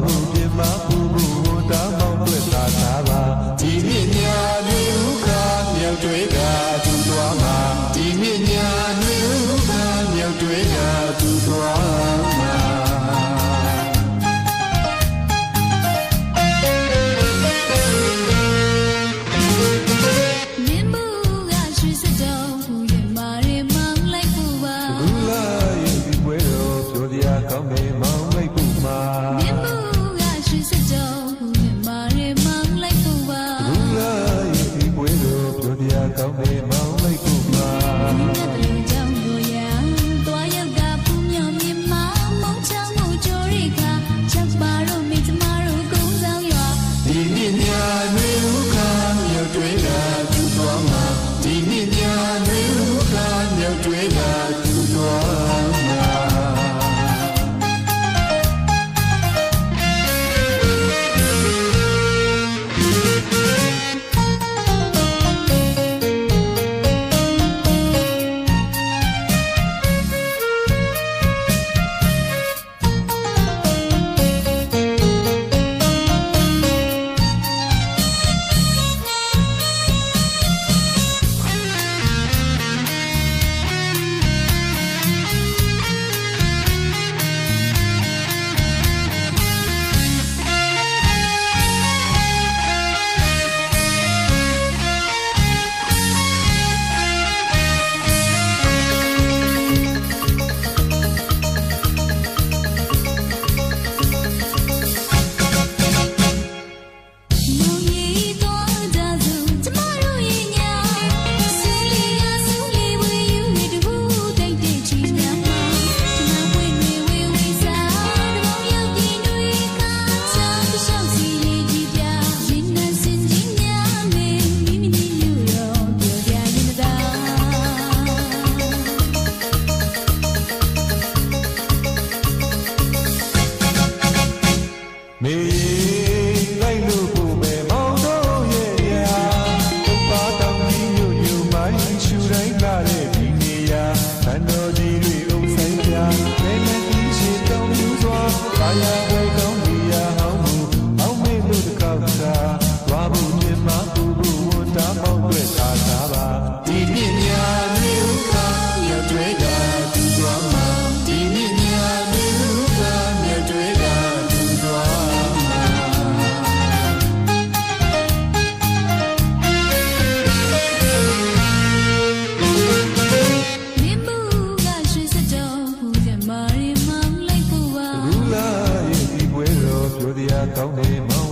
ဘူးပြမပူဘူးတာမောင်းတွေ့တာသာပါဒီမြညာတွေဥက္ခမြောက်တွေကသူသွားမှာဒီမြညာတွေဥက္ခမြောက်တွေကသူသွားမှာကောင်းနေမောင်းလိုက်ပူမှာမြတ်မှုကရွှေစကြောမာရဲမောင်းလိုက်ပူပါဘူးလားဒီပွဲတော်ပြောတရားကောင်းနေမောင်းလိုက်ပူမှာမြတ်တော်ကြောင့်ကိုရာတွားရောက်ကပူမြော်မြင်မောင်းမောင်းချောင်းမှုကြိုးရိခါချက်ပါတော့မိသမားတို့ကုန်းဆောင်ရွာဒီမြညာတွေဥခါမြောက်တွေကသူသွားမှာဒီမြညာတွေဥခါမြောက်တွေကသူသွားမှာမေလိုက်လို့ကိုမဲမောင်တို့ရဲ့ရာတုပ်ပါတောင်ကြီးညို့ညို့မိုင်းရှူတိုင်းလာတဲ့ဒီနေရာတန်တော်ကြီးတွေအုပ်ဆိုင်ပြလဲလက်ကြီးရှိတောင်ပြူစွာကာယဝဲကောင်းဒီရာဟောင်းမှုအောင်းမေလို့တကောက်သာသွားဖို့မြင်မပူဖို့ဝန်တာမောင်းတွေ့သာသာပါဒီမြညာမျိုးကရွတ်တွေကသူသွားမှာဒီမြညာမျိုးကရွတ်တွေကသူသွားကောင်းနေမော